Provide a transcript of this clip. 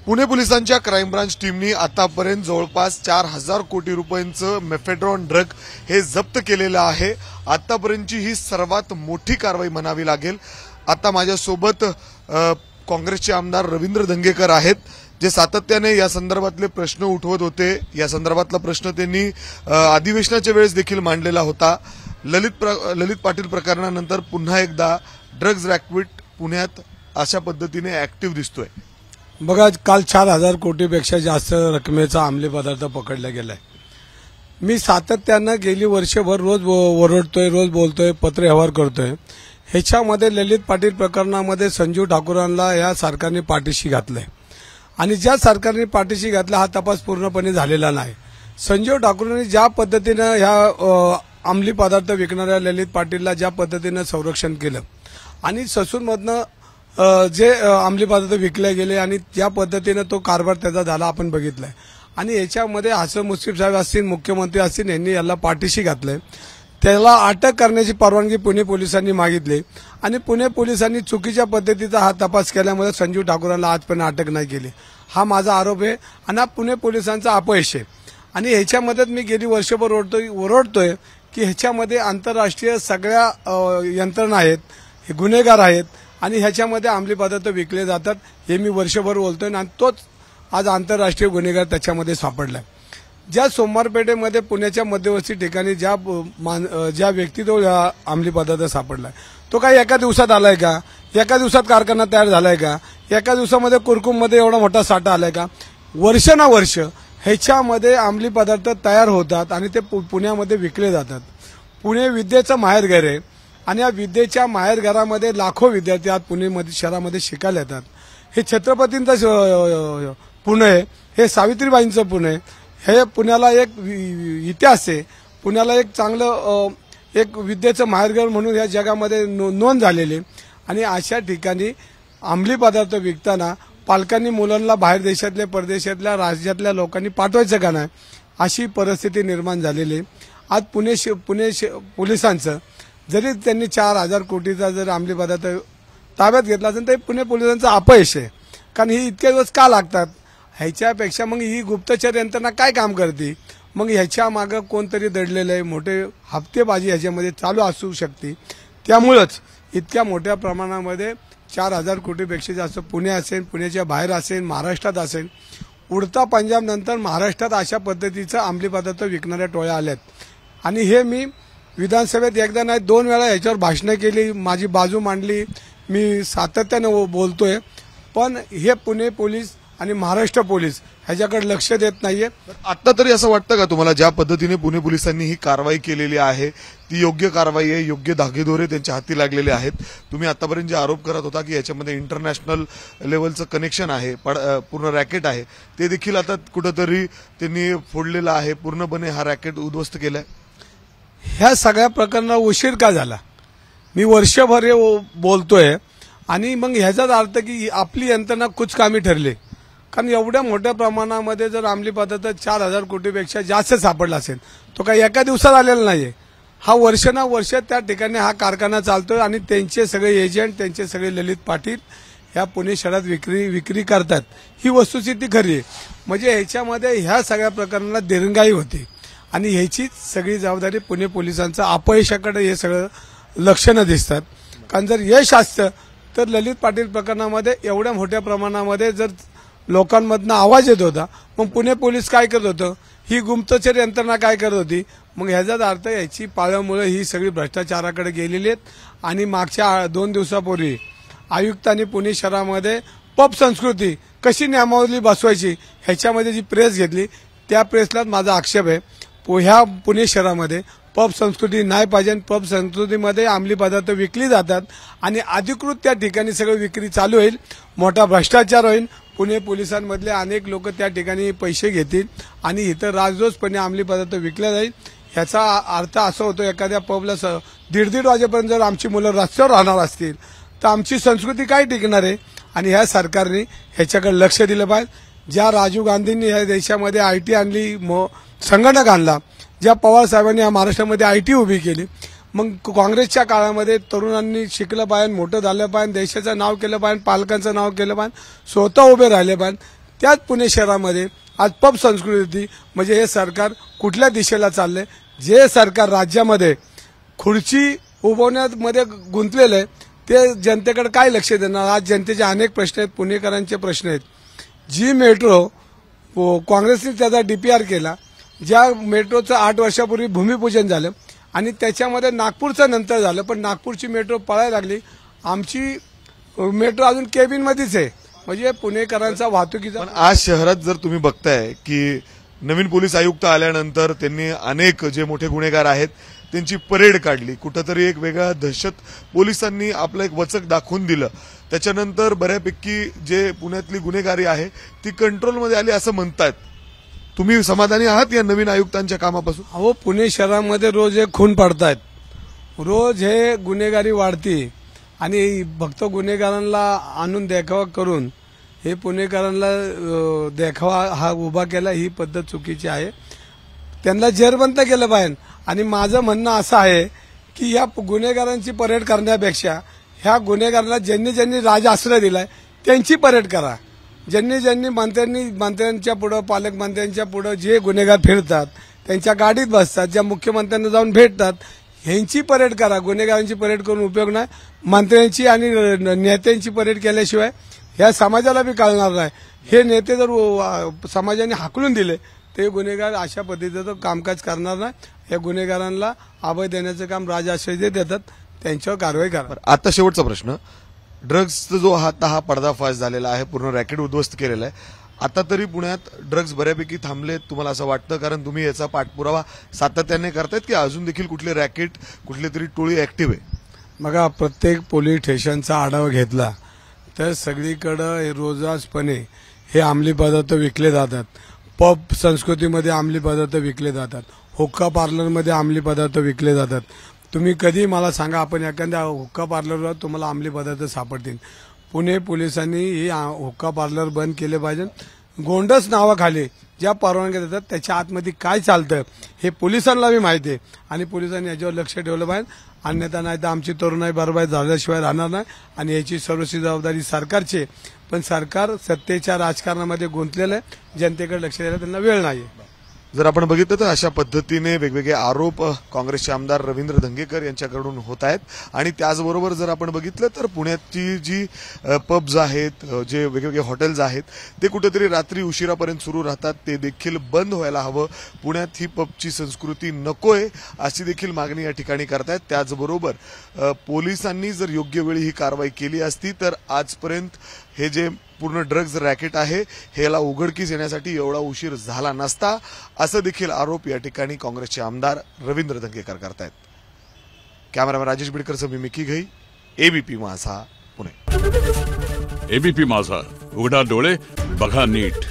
पुणे पोलिसांच्या crime branch टीमनी आतापर्यंत जवळपास 4,000 कोटी रुपयांचं मेफेड्रॉन ड्रग हे जप्त केलेलं आहे। आतापर्यंतची ही सर्वात मोठी कारवाई म्हणावी लागेल। आता माझ्यासोबत काँग्रेसचे आमदार रवींद्र धंगेकर आहेत, जे सातत्याने या संदर्भातले प्रश्न उठवत होते। या संदर्भातला प्रश्न त्यांनी अधिवेशनाच्या वेळेस देखील मांडलेला होता। ललित पाटील प्रकरणानंतर पुन्हा एकदा ड्रग्ज रॅकेट पुण्यात अशा पद्धतीने ऍक्टिव्ह दिसतोय। बघा, काल 4,000 कोटीपेक्षा जास्त रकमेचा अंमली पदार्थ पकडला गेलाय। मी सातत्यानं गेली वर्षभर रोज ओरडतोय, रोज बोलतोय, पत्र व्यवहार करतोय। ह्याच्यामध्ये ललित पाटील प्रकरणामध्ये संजीव ठाकूरांना या सरकारने पाठीशी घातलंय आणि ज्या सरकारने पाठीशी घातला हा तपास पूर्णपणे झालेला नाही। संजीव ठाकूरांनी ज्या पद्धतीनं ह्या अंमली पदार्थ विकणाऱ्या ललित पाटीलला ज्या पद्धतीनं संरक्षण केलं आणि ससूनमधनं जे अंमली पदार्थ विकले गेले आणि ज्या पद्धतीने तो कारभार त्याचा झाला आपण बघितलाय आणि याच्यामध्ये हसन मुश्रीफ साहेब असतील, मुख्यमंत्री असतील, यांनी याला पाठीशी घातलंय। त्याला अटक करण्याची परवानगी पुणे पोलिसांनी मागितली आणि पुणे पोलिसांनी चुकीच्या पद्धतीचा हा तपास केल्यामुळे संजीव ठाकूरांना आजपर्यंत अटक नाही केली। हा माझा आरोप आहे आणि हा पुणे पोलिसांचा अपयश आहे आणि ह्याच्यामध्ये मी गेली वर्षभर ओरडतोय की ह्याच्यामध्ये आंतरराष्ट्रीय सगळ्या यंत्रणा आहेत, हे गुन्हेगार आहेत आणि ह्याच्यामध्ये अंमली पदार्थ विकले जातात, हे मी वर्षभर बोलतोय आणि तोच आज आंतरराष्ट्रीय गुन्हेगार त्याच्यामध्ये सापडलाय। ज्या सोमवारपेठेमध्ये पुण्याच्या मध्यवर्ती ठिकाणी ज्या व्यक्तीजवळ अंमली पदार्थ सापडलाय तो काही एका दिवसात आलाय का? एका दिवसात कारखाना तयार झालाय का? एका दिवसामध्ये कुरकुममध्ये एवढा मोठा साठा आलाय का? वर्ष ह्याच्यामध्ये अंमली पदार्थ तयार होतात आणि ते पुण्यामध्ये विकले जातात। पुणे विद्येचं माहेरघर आहे आणि या विद्येच्या माहेरघरामध्ये लाखो विद्यार्थी आज पुणे शहरामध्ये शिकायला येतात। हे छत्रपतींचं पुणे आहे, हे सावित्रीबाईंचं पुणे आहे, हे पुण्याला एक इतिहास आहे, पुण्याला एक चांगलं एक विद्येचं माहेरघर म्हणून या जगामध्ये नोंद झालेली आणि अशा ठिकाणी अंमली पदार्थ विकताना पालकांनी मुलांना बाहेर देशातल्या परदेशातल्या राज्यातल्या लोकांनी पाठवायचं का नाही, अशी परिस्थिती निर्माण झालेली आहे। आज पुणे पोलिसांचं जरी त्यांनी 4,000 कोटीचा जर अंमली पदार्थ ताब्यात घेतला असेल तर पुणे पोलिसांचं अपयश आहे, कारण ही इतके दिवस का लागतात? ह्याच्यापेक्षा मग ही गुप्तचर यंत्रणा काय काम करते? मग ह्याच्या मागे कोणतरी दडलेलं आहे, मोठे हप्तेबाजी ह्याच्यामध्ये चालू असू शकते। त्यामुळेच इतक्या मोठ्या प्रमाणामध्ये 4,000 कोटीपेक्षा जास्त पुणे असेल, पुण्याच्या बाहेर असेल, महाराष्ट्रात असेल, उडता पंजाब नंतर महाराष्ट्रात अशा पद्धतीचं अंमली पदार्थ विकणाऱ्या टोळ्या आल्यात आणि हे मी विधानसभेत एकदा नाही 2 वेळा याच्यावर भाषणं केली, माझी बाजू मांडली, मी सातत्यानं बोलतोय, पण हे पुणे पोलीस आणि महाराष्ट्र पोलीस ह्याच्याकडे लक्ष देत नाहीये। आता तरी असं वाटतं का तुम्हाला ज्या पद्धतीने पुणे पोलिसांनी ही कारवाई केलेली आहे ती योग्य कारवाई आहे, योग्य धागेदोरे त्यांच्या हाती लागलेले आहेत? तुम्ही आतापर्यंत जे आरोप करत होता की याच्यामध्ये इंटरनॅशनल लेवलचं कनेक्शन आहे, पूर्ण रॅकेट आहे, ते देखील आता कुठेतरी त्यांनी फोडलेलं आहे, पूर्णपणे हा रॅकेट उद्ध्वस्त केलाय। ह्या सगळ्या प्रकरणाला उशीर का झाला? मी वर्षभर हे बोलतोय आणि मग ह्याचाच अर्थ की आपली यंत्रणा कुचकामी ठरली, कारण एवढ्या मोठ्या प्रमाणामध्ये जर अंमली पदार्थ 4,000 कोटीपेक्षा जास्त सापडला असेल तो काही एका दिवसात आलेला नाहीये। हा वर्ष त्या ठिकाणी हा कारखाना चालतोय आणि त्यांचे सगळे एजंट, त्यांचे सगळे ललित पाटील ह्या पुणे शहरात विक्री करतात, ही वस्तुस्थिती खरी आहे। म्हणजे ह्याच्यामध्ये ह्या सगळ्या प्रकरणाला दिरंगाई होती आणि ह्याची सगळी जबाबदारी पुणे पोलिसांचं अपयशाकडे हे सगळं लक्षणं दिसतात। कारण जर यश असतं तर ललित पाटील प्रकरणामध्ये एवढ्या मोठ्या प्रमाणामध्ये जर लोकांमधनं आवाज येत होता, मग पुणे पोलीस काय करत होतं, ही गुप्तचर यंत्रणा काय करत होती? मग ह्याचाच अर्थ याची पाळमुळे ही सगळी भ्रष्टाचाराकडे गेलेली आहेत आणि मागच्या 2 दिवसापूर्वी आयुक्तांनी पुणे शहरामध्ये पब संस्कृती कशी नियमावली बसवायची ह्याच्यामध्ये जी प्रेस घेतली, त्या प्रेसलाच माझा आक्षेप आहे। ह्या पुणे शहरामध्ये पब संस्कृती नाही पाहिजे। पब संस्कृतीमध्ये अंमली पदार्थ विकली जातात आणि अधिकृत त्या ठिकाणी सगळं विक्री चालू होईल, मोठा भ्रष्टाचार होईल, पुणे पोलिसांमधले अनेक लोक त्या ठिकाणी पैसे घेतील आणि इथं राजरोसपणे अंमली पदार्थ विकले जाईल। ह्याचा अर्थ असा होतो, एखाद्या पबला 1:30 वाजेपर्यंत जर आमची मुलं रस्त्यावर राहणार असतील तर आमची संस्कृती काय टिकणार आहे? आणि ह्या सरकारने ह्याच्याकडे लक्ष दिलं पाहिजे। ज्या राजीव गांधींनी या देशामध्ये आयटी आणली, संगणक आणला, ज्या पवार साहेबांनी या महाराष्ट्रामध्ये आयटी उभी केली, मग काँग्रेसच्या काळामध्ये तरुणांनी शिकलं पाहिजे, मोठं झालं पाहिजे, देशाचं नाव केलं पाहिजे, पालकांचं नाव केलं पाहिजे, स्वतः उभे राहिले पाहिजे, त्याच पुणे शहरामध्ये आज पब संस्कृती म्हणजे हे सरकार कुठल्या दिशेला चाललंय? जे सरकार राज्यामध्ये खुर्ची उभवण्यामध्ये गुंतलेलं आहे ते जनतेकडे काय लक्ष देणार? आज जनतेचे अनेक प्रश्न आहेत, पुणेकरांचे प्रश्न आहेत. जी मेट्रो काँग्रेसने त्याचा डीपीआर केला, ज्या मेट्रोचं 8 वर्षापूर्वी भूमिपूजन झालं आणि त्याच्यामध्ये नागपूरचं नंतर झालं, पण नागपूरची मेट्रो पळायला लागली. आमची मेट्रो अजून केबिनमध्येच आहे. म्हणजे पुणेकरांचा वाहतुकीचा पण आज शहरात जर तुम्ही बघताय की नवीन पोलीस आयुक्त आल्यानंतर त्यांनी अनेक जे मोठे गुन्हेगार आहेत त्यांची परेड काढली. कुठंतरी एक वेगळा दहशत पोलिसांनी आपलं एक वचक दाखवून दिलं. त्याच्यानंतर बऱ्यापैकी जे पुण्यातली गुन्हेगारी आहे ती कंट्रोलमध्ये आली असं म्हणतायत. तुम्ही समाधानी आहात या नवीन आयुक्तांच्या कामापासून? अहो, पुणे शहरामध्ये रोज हे खून पडतायत, रोज हे गुन्हेगारी वाढती आणि फक्त गुन्हेगारांना आणून देखावा करून हे पुणेकरांना देखावा हा उभा केला, ही पद्धत चुकीची आहे. त्यांना जेरबंद केलं पाहिजे. आणि माझं म्हणणं असं आहे की या गुन्हेगारांची परेड करण्यापेक्षा ह्या गुन्हेगारांना ज्यांनी ज्यांनी राजआश्रय दिलाय त्यांची परेड करा. ज्यांनी मंत्र्यांच्या पुढं, पालकमंत्र्यांच्या पुढं जे गुन्हेगार फिरतात, त्यांच्या गाडीत बसतात, ज्या मुख्यमंत्र्यांना जाऊन भेटतात, ह्यांची परेड करा. गुन्हेगारांची परेड करून उपयोग नाही. मंत्र्यांची आणि नेत्यांची परेड केल्याशिवाय ह्या समाजाला बी कळणार नाही. हे नेते जर समाजाने हाकलून दिले ते गुन्हेगार अशा पद्धतीचं कामकाज करणार नाही. या गुन्हेगारांना अभय देण्याचं काम राजआश्रय जे देतात त्यांच्यावर कारवाई करा. आता शेवटचा प्रश्न, ड्रग्सचा जो हा पर्दाफाश झालेला आहे, पूर्ण रॅकेट उद्ध्वस्त केलेला आहे. आता तरी पुण्यात ड्रग्ज बऱ्यापैकी थांबलेत तुम्हाला असं वाटतं? कारण तुम्ही याचा पाठपुरावा सातत्याने करतायत की अजून देखील कुठले रॅकेट, कुठली तरी टोळी ऍक्टिव्ह आहे? बघा, प्रत्येक पोलीस स्टेशनचा आढावा घेतला तर सगळीकडे रोजगारपणे हे अंमली पदार्थ विकले जातात. पब संस्कृतीमध्ये अंमली पदार्थ विकले जातात. हुक्का पार्लरमध्ये अंमली पदार्थ विकले जातात. तुम्ही कधी मला सांगा, आपण एखाद्या हुक्का पार्लरवर तुम्हाला अंमली पदार्थ सापडतील. पुणे पोलिसांनी ही हुक्का पार्लर बंद केले पाहिजे. गोंडस नावाखाली ज्या परवानग्या देतात त्याच्या आतमध्ये काय चालतं हे पोलिसांना बी माहिती आहे आणि पोलिसांनी याच्यावर लक्ष ठेवलं पाहिजे. अन्यथा नाही तर आमची तरुणाई बरबाद झाल्याशिवाय राहणार नाही आणि याची सर्वस्वी जबाबदारी सरकारची आहे. पण सरकार सत्तेच्या राजकारणामध्ये गुंतलेलं आहे. जनतेकडे लक्ष द्यायला त्यांना वेळ नाही. जर आपण बघितलं तर अशा पद्धतीने वेगवेगळे आरोप काँग्रेसचे आमदार रवींद्र धंगेकर यांच्याकडून होत आहेत. आणि त्याचबरोबर जर आपण बघितलं तर पुण्याची जी पब्स आहेत, जे वेगवेगळे हॉटेल्स आहेत, ते कुठेतरी रात्री उशिरापर्यंत सुरू राहतात, ते देखील बंद व्हायला हवं. पुण्यात ही पबची संस्कृती नकोय अशी देखील मागणी या ठिकाणी करतायत. त्याचबरोबर पोलिसांनी जर योग्य वेळी ही कारवाई केली असती तर आजपर्यंत हे जे पूर्ण ड्रग्ज रॅकेट आहे ह्याला उघडकीस येण्यासाठी एवढा उशीर झाला नसता, असं देखील आरोप या ठिकाणी काँग्रेसचे आमदार रवींद्र धंगेकर करतायत. कॅमेरामॅन राजेश बिडकरसह मी मिकी घई, एबीपी माझा, पुणे. एबीपी माझा, उघडा डोळे बघा नीट.